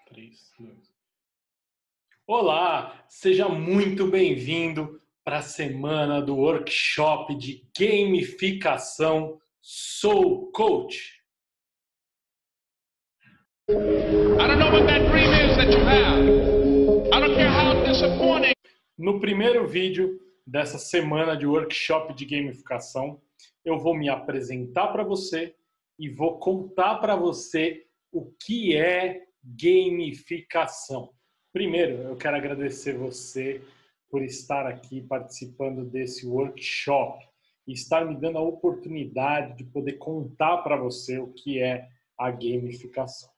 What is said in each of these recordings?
3, 2. Olá, seja muito bem-vindo para a semana do workshop de gamificação Soul Coach. I don't know what that dream is that you have. I don't care how disappointing. No primeiro vídeo dessa semana de workshop de gamificação, eu vou me apresentar para você e vou contar para você o que é gamificação. Primeiro, eu quero agradecer você por estar aqui participando desse workshop e estar me dando a oportunidade de poder contar para você o que é a gamificação.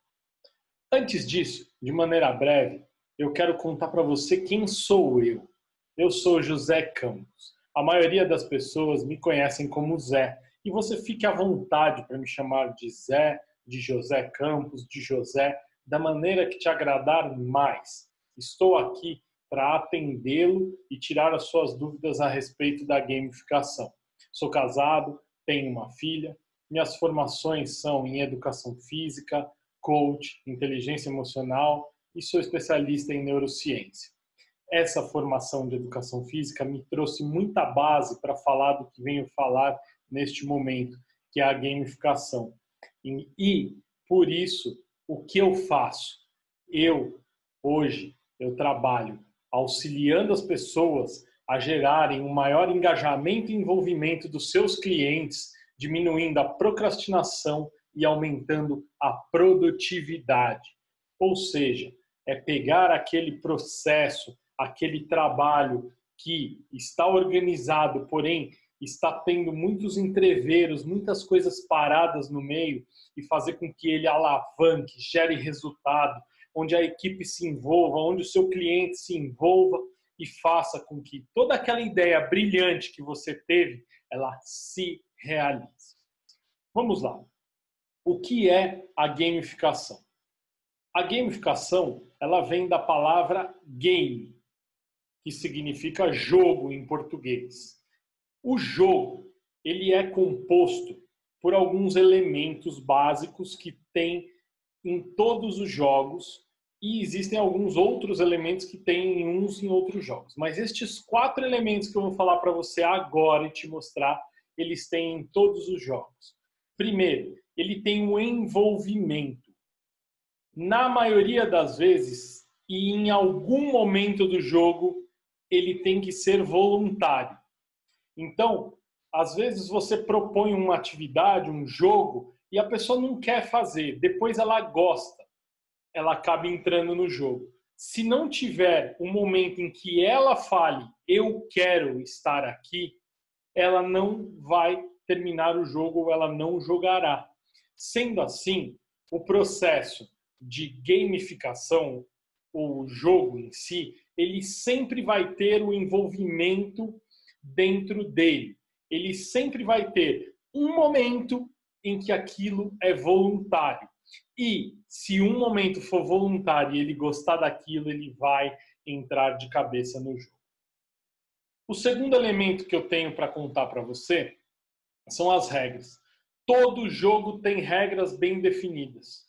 Antes disso, de maneira breve, eu quero contar para você quem sou eu. Eu sou José Campos. A maioria das pessoas me conhecem como Zé. E você fique à vontade para me chamar de Zé, de José Campos, de José, da maneira que te agradar mais. Estou aqui para atendê-lo e tirar as suas dúvidas a respeito da gamificação. Sou casado, tenho uma filha, minhas formações são em educação física, coach, inteligência emocional e sou especialista em neurociência. Essa formação de educação física me trouxe muita base para falar do que venho falar neste momento, que é a gamificação. E, por isso, o que eu faço? Hoje, eu trabalho auxiliando as pessoas a gerarem um maior engajamento e envolvimento dos seus clientes, diminuindo a procrastinação e aumentando a produtividade. Ou seja, é pegar aquele processo, aquele trabalho que está organizado, porém está tendo muitos entreveros, muitas coisas paradas no meio e fazer com que ele alavanque, gere resultado, onde a equipe se envolva, onde o seu cliente se envolva e faça com que toda aquela ideia brilhante que você teve, ela se realize. Vamos lá. O que é a gamificação? A gamificação, ela vem da palavra game, que significa jogo em português. O jogo, ele é composto por alguns elementos básicos que tem em todos os jogos e existem alguns outros elementos que tem em uns e em outros jogos. Mas estes 4 elementos que eu vou falar para você agora e te mostrar, eles têm em todos os jogos. Primeiro, ele tem um envolvimento. Na maioria das vezes, e em algum momento do jogo, ele tem que ser voluntário. Então, às vezes você propõe uma atividade, um jogo, e a pessoa não quer fazer, depois ela gosta, ela acaba entrando no jogo. Se não tiver um momento em que ela fale, eu quero estar aqui, ela não vai terminar o jogo ou ela não jogará. Sendo assim, o processo de gamificação, o jogo em si, ele sempre vai ter o envolvimento dentro dele. Ele sempre vai ter um momento em que aquilo é voluntário. E se um momento for voluntário e ele gostar daquilo, ele vai entrar de cabeça no jogo. O segundo elemento que eu tenho para contar para você são as regras. Todo jogo tem regras bem definidas.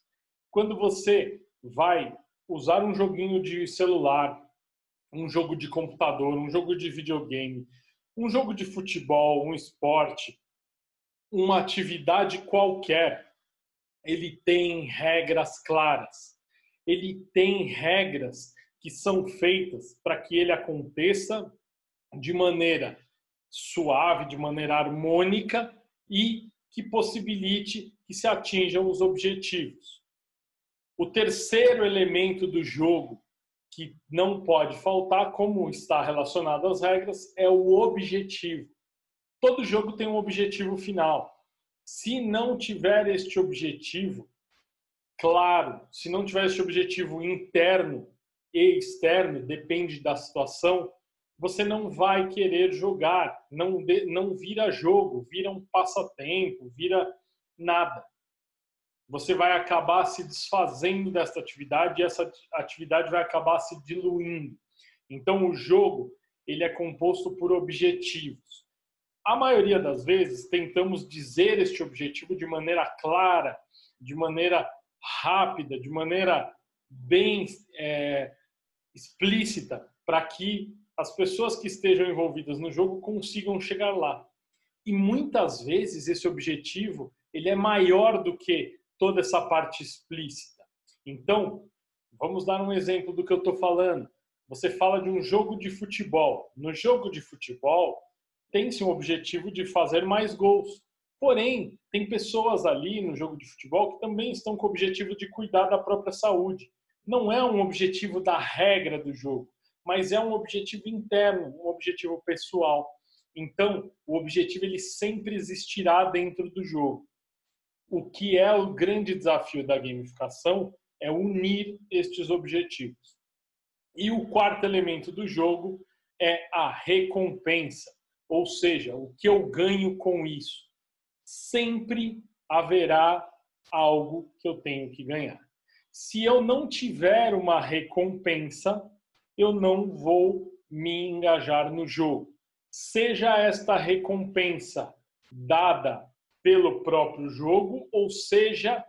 Quando você vai usar um joguinho de celular, um jogo de computador, um jogo de videogame, um jogo de futebol, um esporte, uma atividade qualquer, ele tem regras claras. Ele tem regras que são feitas para que ele aconteça de maneira suave, de maneira harmônica e que possibilite que se atinjam os objetivos. O terceiro elemento do jogo que não pode faltar, como está relacionado às regras, é o objetivo. Todo jogo tem um objetivo final. Se não tiver este objetivo, claro, se não tiver este objetivo interno e externo, depende da situação, você não vai querer jogar, não vira jogo, vira um passatempo, vira nada. Você vai acabar se desfazendo dessa atividade e essa atividade vai acabar se diluindo. Então, o jogo, ele é composto por objetivos. A maioria das vezes, tentamos dizer este objetivo de maneira clara, de maneira rápida, de maneira bem explícita para que as pessoas que estejam envolvidas no jogo consigam chegar lá. E muitas vezes esse objetivo ele é maior do que toda essa parte explícita. Então, vamos dar um exemplo do que eu estou falando. Você fala de um jogo de futebol. No jogo de futebol, tem-se um objetivo de fazer mais gols. Porém, tem pessoas ali no jogo de futebol que também estão com o objetivo de cuidar da própria saúde. Não é um objetivo da regra do jogo, mas é um objetivo interno, um objetivo pessoal. Então, o objetivo ele sempre existirá dentro do jogo. O que é o grande desafio da gamificação é unir estes objetivos. E o quarto elemento do jogo é a recompensa, ou seja, o que eu ganho com isso. Sempre haverá algo que eu tenho que ganhar. Se eu não tiver uma recompensa, eu não vou me engajar no jogo. Seja esta recompensa dada pelo próprio jogo, ou seja,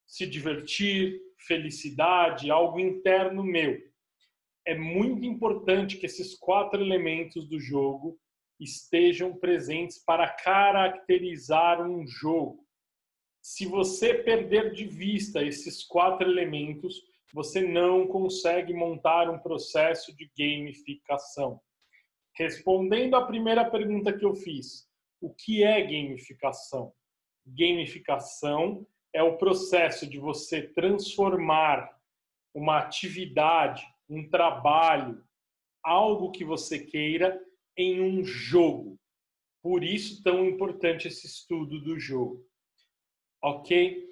se divertir, felicidade, algo interno meu. É muito importante que esses 4 elementos do jogo estejam presentes para caracterizar um jogo. Se você perder de vista esses 4 elementos, você não consegue montar um processo de gamificação. Respondendo à primeira pergunta que eu fiz, o que é gamificação? Gamificação é o processo de você transformar uma atividade, um trabalho, algo que você queira em um jogo. Por isso tão importante esse estudo do jogo. Ok?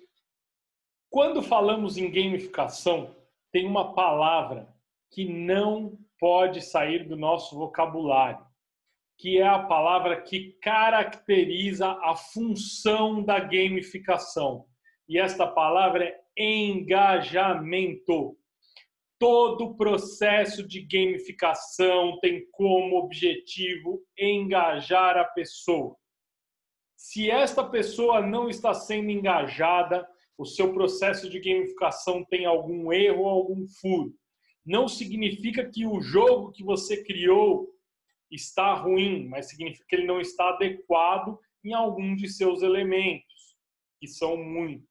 Quando falamos em gamificação, tem uma palavra que não pode sair do nosso vocabulário, que é a palavra que caracteriza a função da gamificação. E esta palavra é engajamento. Todo processo de gamificação tem como objetivo engajar a pessoa. Se esta pessoa não está sendo engajada, o seu processo de gamificação tem algum erro ou algum furo. Não significa que o jogo que você criou está ruim, mas significa que ele não está adequado em algum de seus elementos, que são muitos.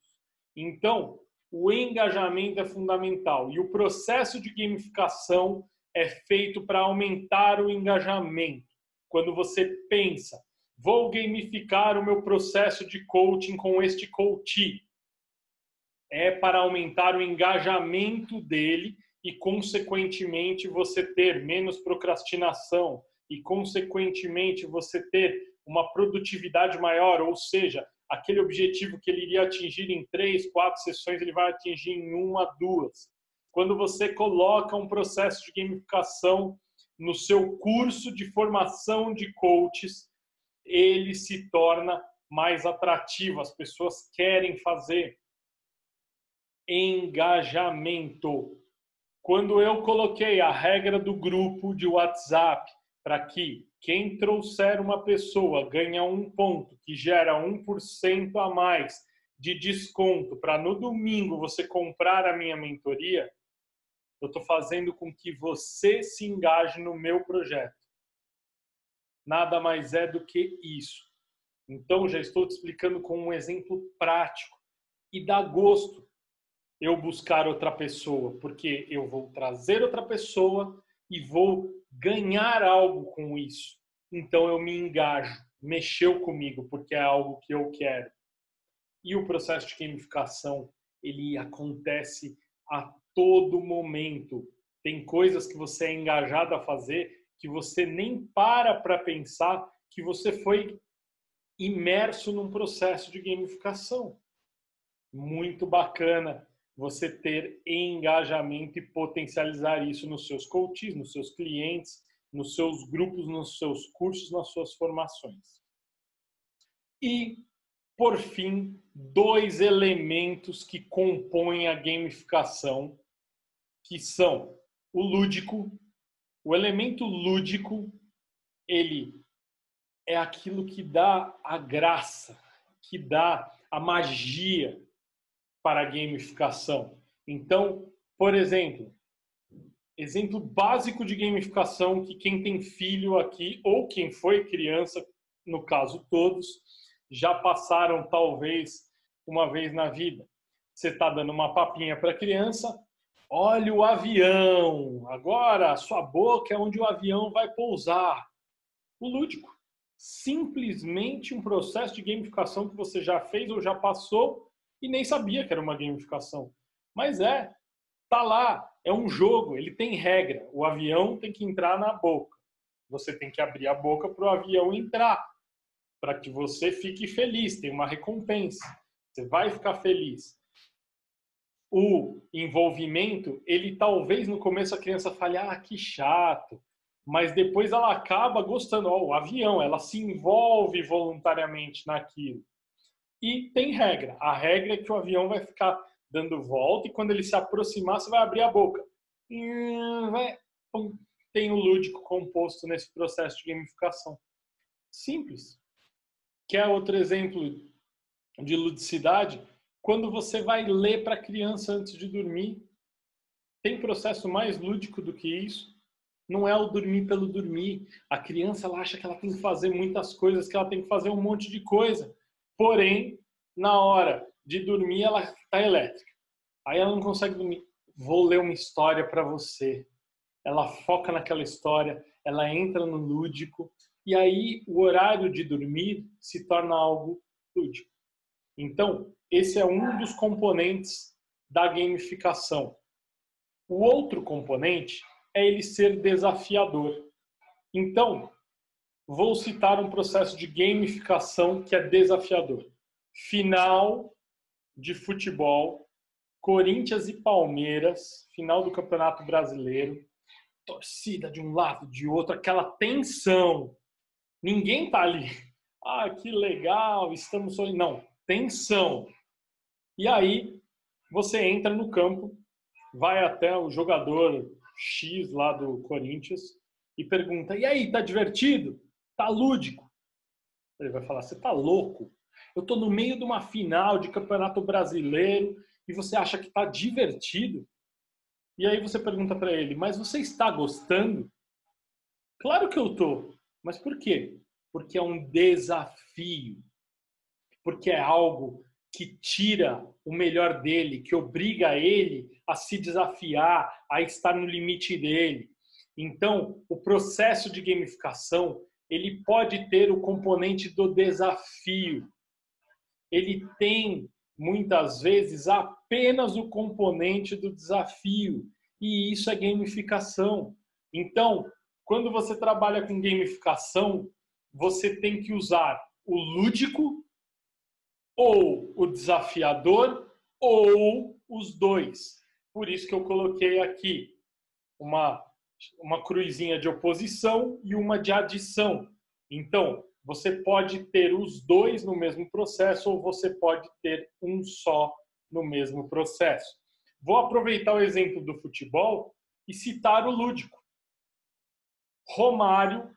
Então, o engajamento é fundamental e o processo de gamificação é feito para aumentar o engajamento. Quando você pensa, vou gamificar o meu processo de coaching com este coach, é para aumentar o engajamento dele e, consequentemente, você ter menos procrastinação e, consequentemente, você ter uma produtividade maior, ou seja, aquele objetivo que ele iria atingir em 3, 4 sessões, ele vai atingir em 1, 2. Quando você coloca um processo de gamificação no seu curso de formação de coaches, ele se torna mais atrativo, as pessoas querem fazer. Engajamento. Quando eu coloquei a regra do grupo de WhatsApp para que quem trouxer uma pessoa ganha 1 ponto, que gera 1% a mais de desconto para no domingo você comprar a minha mentoria, eu estou fazendo com que você se engaje no meu projeto. Nada mais é do que isso. Então, já estou te explicando com um exemplo prático. E dá gosto eu buscar outra pessoa, porque eu vou trazer outra pessoa e vou ganhar algo com isso. Então eu me engajo, mexeu comigo, porque é algo que eu quero. E o processo de gamificação, ele acontece a todo momento. Tem coisas que você é engajado a fazer que você nem para pensar que você foi imerso num processo de gamificação. Muito bacana você ter engajamento e potencializar isso nos seus coaches, nos seus clientes, nos seus grupos, nos seus cursos, nas suas formações. E, por fim, 2 elementos que compõem a gamificação, que são o lúdico. O elemento lúdico, ele é aquilo que dá a graça, que dá a magia para a gamificação. Então, Por exemplo, exemplo básico de gamificação que quem tem filho aqui, ou quem foi criança, no caso todos, já passaram talvez uma vez na vida. Você está dando uma papinha para a criança, olha o avião, agora a sua boca é onde o avião vai pousar. O lúdico. Simplesmente um processo de gamificação que você já fez ou já passou e nem sabia que era uma gamificação. Mas tá lá, é um jogo, ele tem regra. O avião tem que entrar na boca. Você tem que abrir a boca para o avião entrar, para que você fique feliz, tem uma recompensa. Você vai ficar feliz. O envolvimento, ele talvez no começo a criança fale, que chato, mas depois ela acaba gostando. O avião, ela se envolve voluntariamente naquilo. E tem regra. A regra é que o avião vai ficar dando volta e quando ele se aproximar, você vai abrir a boca. Tem o lúdico composto nesse processo de gamificação. Simples. Quer outro exemplo de ludicidade? Quando você vai ler para a criança antes de dormir, tem processo mais lúdico do que isso? Não é o dormir pelo dormir. A criança ela acha que ela tem que fazer muitas coisas, que ela tem que fazer um monte de coisa. Porém, na hora de dormir, ela está elétrica. Aí ela não consegue dormir. Vou ler uma história para você. Ela foca naquela história, ela entra no lúdico, e aí o horário de dormir se torna algo lúdico. Então, esse é um dos componentes da gamificação. O outro componente é ele ser desafiador. Então, vou citar um processo de gamificação que é desafiador. Final de futebol, Corinthians e Palmeiras, final do Campeonato Brasileiro, torcida de um lado, de outro, aquela tensão. Ninguém tá ali. Que legal, estamos sorrindo. Não, tensão. E aí, você entra no campo, vai até o jogador X lá do Corinthians e pergunta, e aí, tá divertido? Tá lúdico? Ele vai falar, você tá louco? Eu tô no meio de uma final de Campeonato Brasileiro e você acha que tá divertido? E aí você pergunta para ele, mas você está gostando? Claro que eu tô. Mas por quê? Porque é um desafio. Porque é algo que tira o melhor dele, que obriga ele a se desafiar, a estar no limite dele. Então, o processo de gamificação, ele pode ter o componente do desafio. Ele tem, muitas vezes, apenas o componente do desafio. E isso é gamificação. Então, quando você trabalha com gamificação, você tem que usar o lúdico, ou o desafiador, ou os dois. Por isso que eu coloquei aqui uma cruzinha de oposição e uma de adição. Então, você pode ter os dois no mesmo processo ou você pode ter um só no mesmo processo. Vou aproveitar o exemplo do futebol e citar o lúdico. Romário,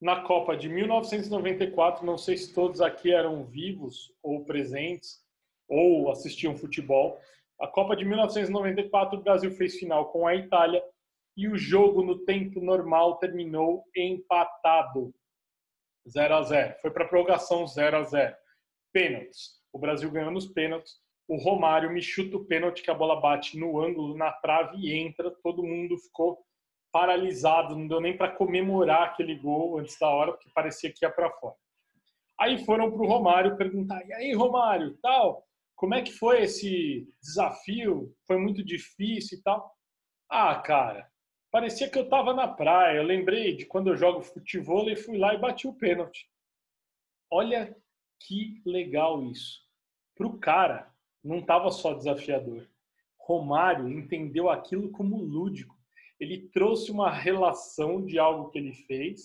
na Copa de 1994, não sei se todos aqui eram vivos ou presentes ou assistiam futebol. A Copa de 1994, o Brasil fez final com a Itália e o jogo no tempo normal terminou empatado. 0-0. Foi para a prorrogação 0-0. Pênaltis. O Brasil ganhou nos pênaltis. O Romário me chuta o pênalti, que a bola bate no ângulo, na trave e entra. Todo mundo ficou paralisado. Não deu nem para comemorar aquele gol antes da hora, porque parecia que ia para fora. Aí foram para o Romário perguntar, e aí, Romário, tal, como é que foi esse desafio? Foi muito difícil e tal? Cara, parecia que eu estava na praia. Eu lembrei de quando eu jogo futebol e fui lá e bati o pênalti. Olha que legal isso. Para o cara, não estava só desafiador. Romário entendeu aquilo como lúdico. Ele trouxe uma relação de algo que ele fez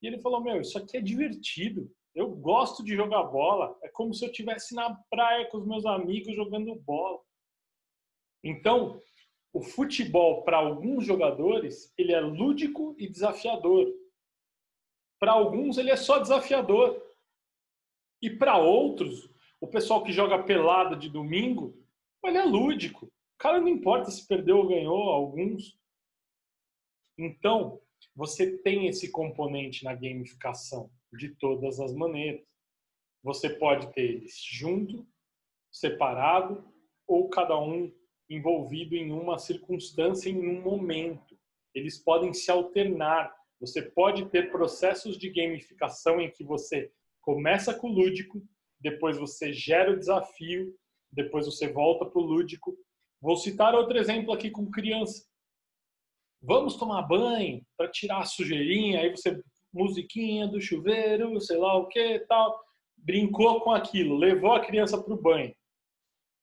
e ele falou, isso aqui é divertido. Eu gosto de jogar bola. É como se eu estivesse na praia com os meus amigos jogando bola. Então, o futebol, para alguns jogadores, ele é lúdico e desafiador. Para alguns, ele é só desafiador. E para outros, o pessoal que joga pelada de domingo, ele é lúdico. cara não importa se perdeu ou ganhou, alguns. Então, você tem esse componente na gamificação de todas as maneiras. Você pode ter eles junto, separado, ou cada um envolvido em uma circunstância, em um momento. Eles podem se alternar. Você pode ter processos de gamificação em que você começa com o lúdico, depois você gera o desafio, depois você volta para o lúdico. Vou citar outro exemplo aqui com criança. Vamos tomar banho para tirar a sujeirinha, aí você, musiquinha do chuveiro, sei lá o que, tal. Brincou com aquilo, levou a criança para o banho.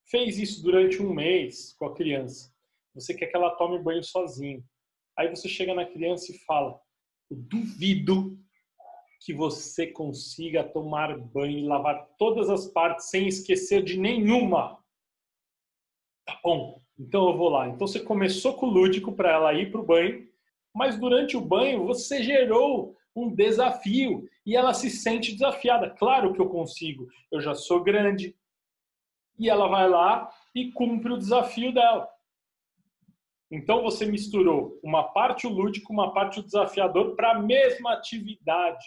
Fez isso durante um mês com a criança. Você quer que ela tome banho sozinha. Aí você chega na criança e fala, eu duvido que você consiga tomar banho e lavar todas as partes sem esquecer de nenhuma. Tá bom, então eu vou lá. Então você começou com o lúdico para ela ir para o banho, mas durante o banho você gerou um desafio e ela se sente desafiada. Claro que eu consigo, eu já sou grande. E ela vai lá e cumpre o desafio dela. Então você misturou uma parte o lúdico, uma parte o desafiador para a mesma atividade,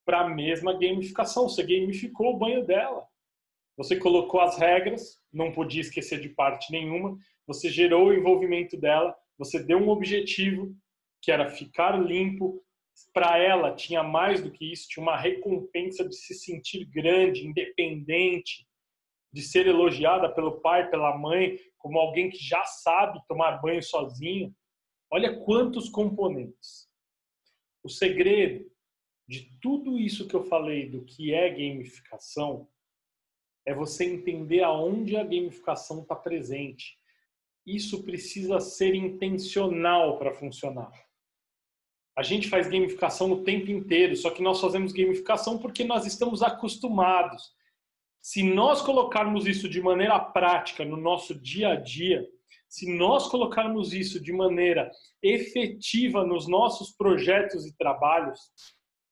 para a mesma gamificação. Você gamificou o banho dela. Você colocou as regras, não podia esquecer de parte nenhuma. Você gerou o envolvimento dela. Você deu um objetivo, que era ficar limpo. Para ela, tinha mais do que isso. Tinha uma recompensa de se sentir grande, independente, de ser elogiada pelo pai, pela mãe, como alguém que já sabe tomar banho sozinho. Olha quantos componentes. O segredo de tudo isso que eu falei do que é gamificação é você entender aonde a gamificação está presente. Isso precisa ser intencional para funcionar. A gente faz gamificação o tempo inteiro, só que nós fazemos gamificação porque nós estamos acostumados. Se nós colocarmos isso de maneira prática no nosso dia a dia, se nós colocarmos isso de maneira efetiva nos nossos projetos e trabalhos,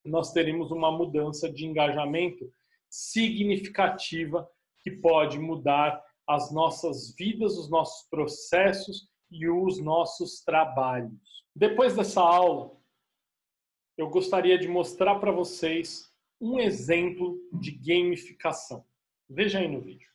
nós teremos uma mudança de engajamento significativa que pode mudar as nossas vidas, os nossos processos e os nossos trabalhos. Depois dessa aula, eu gostaria de mostrar para vocês um exemplo de gamificação. Veja aí no vídeo.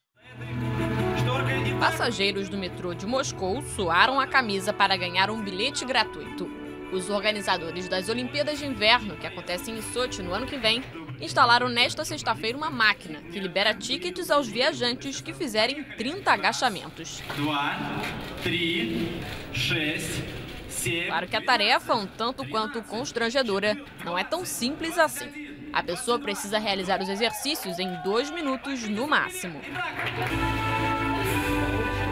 Passageiros do metrô de Moscou suaram a camisa para ganhar um bilhete gratuito. Os organizadores das Olimpíadas de Inverno, que acontecem em Sochi no ano que vem, instalaram nesta sexta-feira uma máquina que libera tickets aos viajantes que fizerem 30 agachamentos. 2, 3, 6, Claro que a tarefa, um tanto quanto constrangedora, não é tão simples assim. A pessoa precisa realizar os exercícios em 2 minutos no máximo.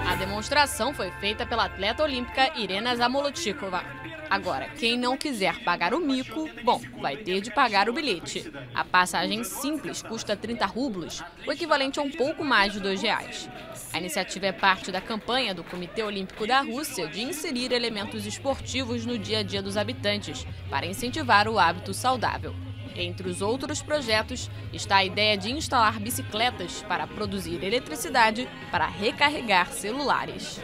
A demonstração foi feita pela atleta olímpica Irina Zamolodchikova. Agora, quem não quiser pagar o mico, bom, vai ter de pagar o bilhete. A passagem simples custa 30 rublos, o equivalente a um pouco mais de R$2. A iniciativa é parte da campanha do Comitê Olímpico da Rússia de inserir elementos esportivos no dia a dia dos habitantes, para incentivar o hábito saudável. Entre os outros projetos está a ideia de instalar bicicletas para produzir eletricidade para recarregar celulares.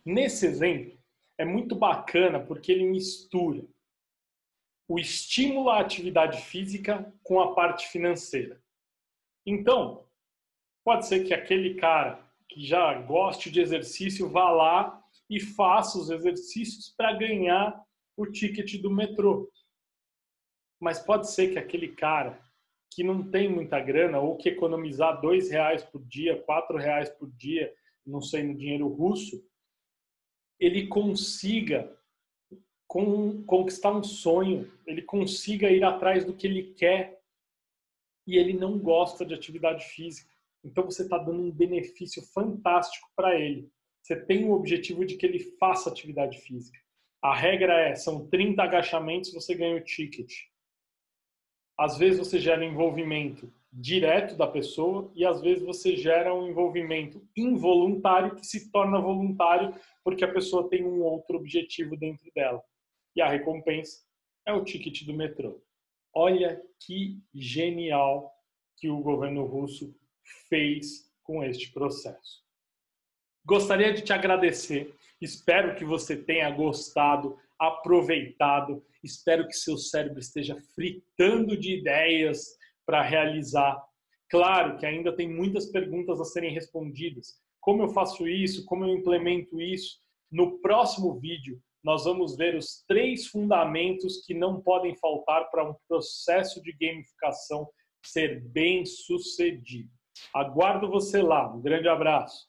Nesse exemplo, é muito bacana porque ele mistura o estímulo à atividade física com a parte financeira. Então, pode ser que aquele cara que já goste de exercício vá lá e faça os exercícios para ganhar o ticket do metrô. Mas pode ser que aquele cara que não tem muita grana ou que economizar R$2 por dia, R$4 por dia, não sei, no dinheiro russo, ele consiga conquistar um sonho, ele consiga ir atrás do que ele quer e ele não gosta de atividade física. Então você está dando um benefício fantástico para ele. Você tem o objetivo de que ele faça atividade física. A regra são 30 agachamentos, você ganha o ticket. Às vezes você gera um envolvimento direto da pessoa e às vezes você gera um envolvimento involuntário que se torna voluntário porque a pessoa tem um outro objetivo dentro dela. E a recompensa é o ticket do metrô. Olha que genial que o governo russo fez com este processo. Gostaria de te agradecer, espero que você tenha gostado, aproveitado, espero que seu cérebro esteja fritando de ideias para realizar. Claro que ainda tem muitas perguntas a serem respondidas. Como eu faço isso? Como eu implemento isso? No próximo vídeo, nós vamos ver os 3 fundamentos que não podem faltar para um processo de gamificação ser bem sucedido. Aguardo você lá. Um grande abraço.